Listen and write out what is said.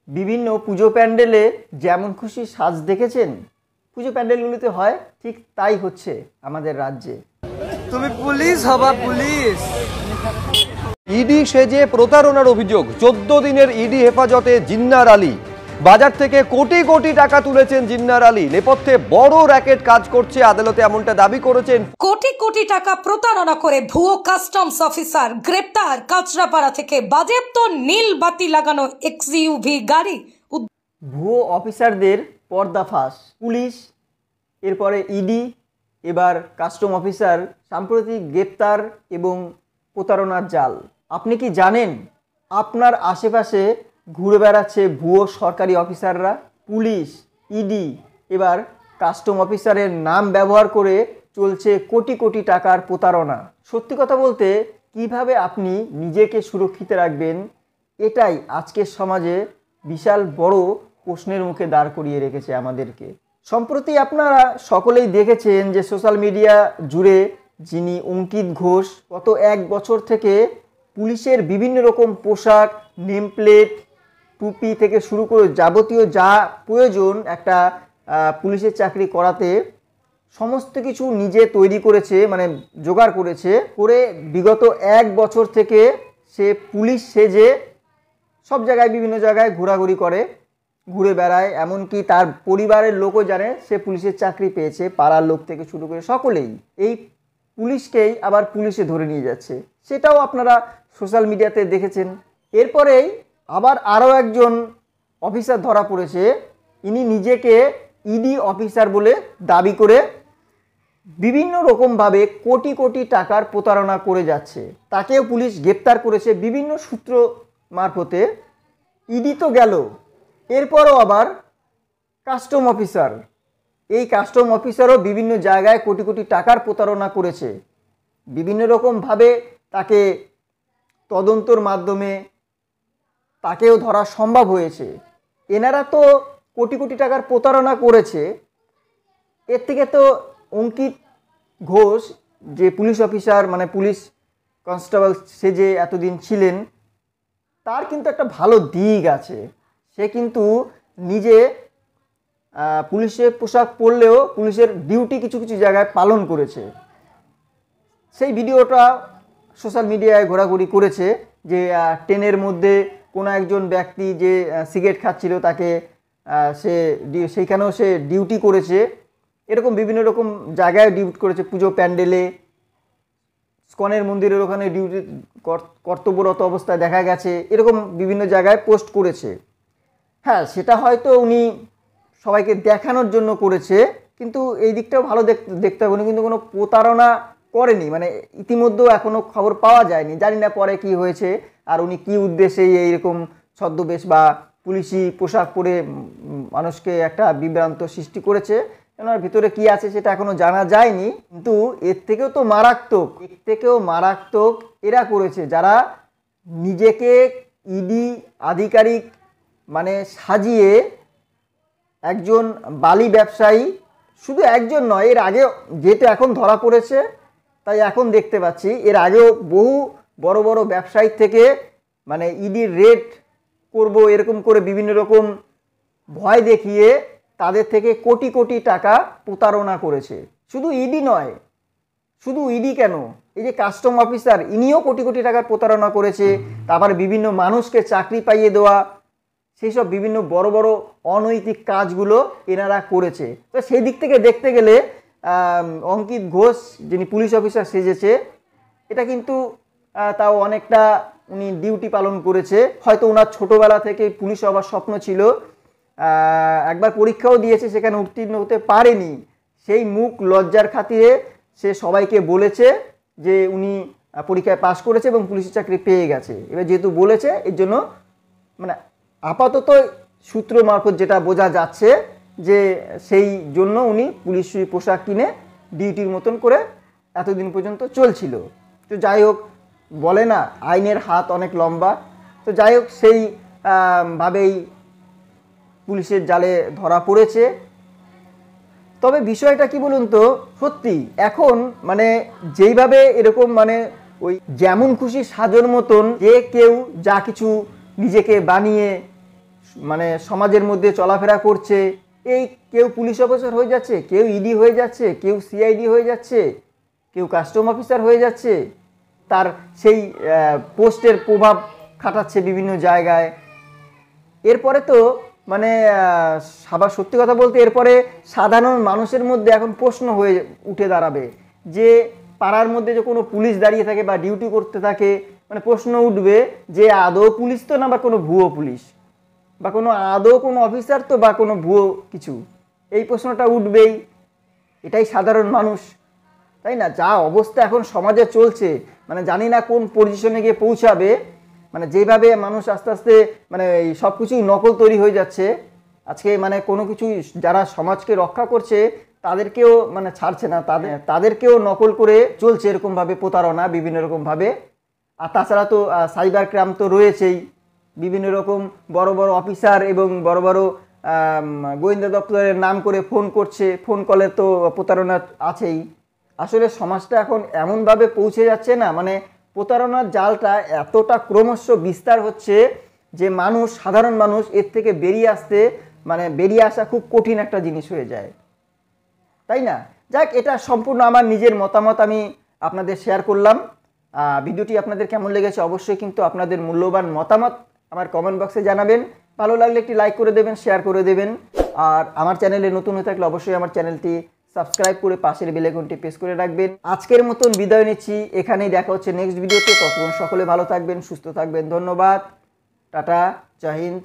বিভিন্ন পুজো প্যান্ডেলে যেমন খুশি সাজ দেখেছেন, পুজো প্যান্ডেলগুলিতে হয় ঠিক তাই হচ্ছে আমাদের রাজ্যে। তুমি পুলিশ হবা পুলিশ। ইডি সেজে প্রতারণার অভিযোগ, 14 দিনের ইডি হেফাজতে জিন্নার আলী। বাজার থেকে কোটি কোটি টাকা তুলেছেন জিন্নার আলী। নেপথ্যে বড় র‍্যাকেট কাজ করছে, আদালতে এমনটা দাবি করেছেন। কোটি কোটি টাকা প্রতারণা করে ভুয়ো কাস্টমস অফিসার গ্রেপ্তার। কাঁচরাপাড়া থেকে বাজেয়াপ্ত নীল বাতি লাগানো এক্সইউভি গাড়ি। ভুয়ো অফিসারদের পর্দাফাঁস, পুলিশ, এরপরে ইডি, এবার কাস্টম অফিসার সাম্প্রতিক গ্রেপ্তার এবং প্রতারণার জাল। আপনি কি জানেন আপনার আশেপাশে ঘুরে বেড়াচ্ছে ভুয়ো সরকারি অফিসাররা? পুলিশ, ইডি, এবার কাস্টম অফিসারের নাম ব্যবহার করে চলছে কোটি কোটি টাকার প্রতারণা। সত্যি কথা বলতে কিভাবে আপনি নিজেকে সুরক্ষিত রাখবেন, এটাই আজকের সমাজে বিশাল বড় প্রশ্নের মুখে দাঁড় করিয়ে রেখেছে আমাদেরকে। সম্প্রতি আপনারা সকলেই দেখেছেন যে সোশ্যাল মিডিয়া জুড়ে যিনি অঙ্কিত ঘোষ গত 1 বছর থেকে পুলিশের বিভিন্ন রকম পোশাক, নেমপ্লেট, টুপি থেকে শুরু করে যাবতীয় যা প্রয়োজন একটা পুলিশের চাকরি করাতে সমস্ত কিছু নিজে তৈরি করেছে, মানে জোগাড় করেছে করে বিগত 1 বছর থেকে সে পুলিশ সেজে সব জায়গায় বিভিন্ন জায়গায় ঘোরাঘুরি করে, ঘুরে বেড়ায়। এমনকি তার পরিবারের লোকও জানে সে পুলিশের চাকরি পেয়েছে, পাড়ার লোক থেকে শুরু করে সকলেই এই পুলিশকেই আবার পুলিশে ধরে নিয়ে যাচ্ছে, সেটাও আপনারা সোশ্যাল মিডিয়াতে দেখেছেন। এরপরেই আবার আরও একজন অফিসার ধরা পড়েছে, ইনি নিজেকে ইডি অফিসার বলে দাবি করে বিভিন্ন রকমভাবে কোটি কোটি টাকার প্রতারণা করে যাচ্ছে। তাকেও পুলিশ গ্রেপ্তার করেছে বিভিন্ন সূত্র মারফতে। ইডি তো গেল, এরপরও আবার কাস্টম অফিসার, এই কাস্টম অফিসারও বিভিন্ন জায়গায় কোটি কোটি টাকার প্রতারণা করেছে। বিভিন্ন রকমভাবে তাকে তদন্তর মাধ্যমে তাকেও ধরা সম্ভব হয়েছে। এনারা তো কোটি কোটি টাকার প্রতারণা করেছে, এর থেকে তো অঙ্কিত ঘোষ যে পুলিশ অফিসার, মানে পুলিশ কনস্টেবল সেজে এতদিন ছিলেন, তার কিন্তু একটা ভালো দিক আছে। সে কিন্তু নিজে পুলিশের পোশাক পরলেও পুলিশের ডিউটি কিছু কিছু জায়গায় পালন করেছে। সেই ভিডিওটা সোশ্যাল মিডিয়ায় ঘোরাঘুরি করেছে যে ট্রেনের মধ্যে কোনো একজন ব্যক্তি যে সিগারেট খাচ্ছিল তাকে সেইখানেও সে ডিউটি করেছে। এরকম বিভিন্ন রকম জায়গায় ডিউটি করেছে, পুজো প্যান্ডেলে, স্কনের মন্দিরের ওখানে ডিউটি কর্তব্যরত অবস্থায় দেখা গেছে, এরকম বিভিন্ন জায়গায় পোস্ট করেছে। হ্যাঁ, সেটা হয়তো উনি সবাইকে দেখানোর জন্য করেছে, কিন্তু এই দিকটাও ভালো দেখতে হবে, উনি কিন্তু কোনো প্রতারণা করেনি। মানে ইতিমধ্যেও এখনও খবর পাওয়া যায়নি, জানি না পরে কি হয়েছে আর উনি কি উদ্দেশ্যে এইরকম ছদ্মবেশ বা পুলিশি পোশাক পরে মানুষকে একটা বিভ্রান্ত সৃষ্টি করেছে। ওনার ভিতরে কি আছে সেটা এখনো জানা যায়নি। কিন্তু এর থেকেও মারাত্মক এরা করেছে, যারা নিজেকে ইডি আধিকারিক মানে সাজিয়ে একজন বালি ব্যবসায়ী, শুধু একজন নয়, এর আগে যেহেতু এখন ধরা পড়েছে তাই এখন দেখতে পাচ্ছি, এর আগেও বহু বড় বড় ব্যবসায়ী থেকে মানে ইডির রেড করব এরকম করে বিভিন্ন রকম ভয় দেখিয়ে তাদের থেকে কোটি কোটি টাকা প্রতারণা করেছে। শুধু ইডি নয়, শুধু ইডি কেন, এই যে কাস্টম অফিসার, ইনিও কোটি কোটি টাকার প্রতারণা করেছে। তারপরে বিভিন্ন মানুষকে চাকরি পাইয়ে দেওয়া, সেই সব বিভিন্ন বড় বড় অনৈতিক কাজগুলো এনারা করেছে। তো সেই দিক থেকে দেখতে গেলে অঙ্কিত ঘোষ যিনি পুলিশ অফিসার সেজেছে, এটা কিন্তু তাও অনেকটা উনি ডিউটি পালন করেছে। হয়তো ওনার ছোটোবেলা থেকে পুলিশ হওয়ার স্বপ্ন ছিল, একবার পরীক্ষাও দিয়েছে, সেখানে উত্তীর্ণ হতে পারেনি। সেই মুখ লজ্জার খাতিরে সে সবাইকে বলেছে যে উনি পরীক্ষায় পাশ করেছে এবং পুলিশের চাকরি পেয়ে গেছে। এবার যেহেতু বলেছে, এর জন্য মানে আপাতত সূত্র মারফত যেটা বোঝা যাচ্ছে যে সেই জন্য উনি পুলিশ পোশাক কিনে ডিউটির মতন করে এতদিন পর্যন্ত চলছিল। তো যাই হোক, বলে না আইনের হাত অনেক লম্বা, তো যাই হোক সেই ভাবেই পুলিশের জালে ধরা পড়েছে। তবে বিষয়টা কি বলুন তো, সত্যি এখন মানে যেইভাবে এরকম মানে ওই যেমন খুশি সাজোর মতন যে কেউ যা কিছু নিজেকে বানিয়ে মানে সমাজের মধ্যে চলাফেরা করছে, এই কেউ পুলিশ অফিসার হয়ে যাচ্ছে, কেউ ইডি হয়ে যাচ্ছে, কেউ সিআইডি হয়ে যাচ্ছে, কেউ কাস্টম অফিসার হয়ে যাচ্ছে, তার সেই পোস্টের প্রভাব খাটাচ্ছে বিভিন্ন জায়গায়। এরপরে তো মানে সত্যি কথা বলতে এরপরে সাধারণ মানুষের মধ্যে এখন প্রশ্ন হয়ে উঠে দাঁড়াবে যে পাড়ার মধ্যে যে কোনো পুলিশ দাঁড়িয়ে থাকে বা ডিউটি করতে থাকে, মানে প্রশ্ন উঠবে যে আদৌ পুলিশ তো না বা কোনো ভুয়ো পুলিশ, বা কোনো আদৌ কোনো অফিসার তো বা কোনো ভুয়ো কিছু, এই প্রশ্নটা উঠবেই। এটাই সাধারণ মানুষ, তাই না? যা অবস্থা এখন সমাজে চলছে, মানে জানি না কোন পজিশনে গিয়ে পৌঁছাবে, মানে যেভাবে মানুষ আস্তে আস্তে মানে এই সব কিছুই নকল তৈরি হয়ে যাচ্ছে। আজকে মানে কোনো কিছুই যারা সমাজকে রক্ষা করছে তাদেরকেও মানে ছাড়ছে না, তাদেরকেও নকল করে চলছে এরকমভাবে, প্রতারণা বিভিন্ন রকমভাবে। আর তাছাড়া তো সাইবার ক্রাইম তো রয়েছেই, বিভিন্ন রকম বড় বড় অফিসার এবং বড় বড় গোয়েন্দা দপ্তরের নাম করে ফোন করছে, ফোন কলে তো প্রতারণা আছেই। আসলে সমাজটা এখন এমনভাবে পৌঁছে যাচ্ছে না, মানে প্রতারণার জালটা এতটা ক্রমশ বিস্তার হচ্ছে যে মানুষ, সাধারণ মানুষ এর থেকে বেরিয়ে আসা খুব কঠিন একটা জিনিস হয়ে যায়, তাই না? যাক, এটা সম্পূর্ণ আমার নিজের মতামত আমি আপনাদের শেয়ার করলাম। ভিডিওটি আপনাদের কেমন লেগেছে অবশ্যই কিন্তু আপনাদের মূল্যবান মতামত আমার কমেন্ট বক্সে জানাবেন। ভালো লাগলে একটি লাইক করে দেবেন, শেয়ার করে দেবেন। আর আমার চ্যানেলে নতুন হয়ে থাকলে অবশ্যই আমার চ্যানেলটি সাবস্ক্রাইব করে পাশের বেল আইকনটি প্রেস করে রাখবেন। আজকের মতন বিদায় নিচ্ছি, এখানেই দেখা হচ্ছে নেক্সট ভিডিওতে। ততক্ষণ সকলে ভালো থাকবেন, সুস্থ থাকবেন। ধন্যবাদ, টাটা, জয় হিন্দ।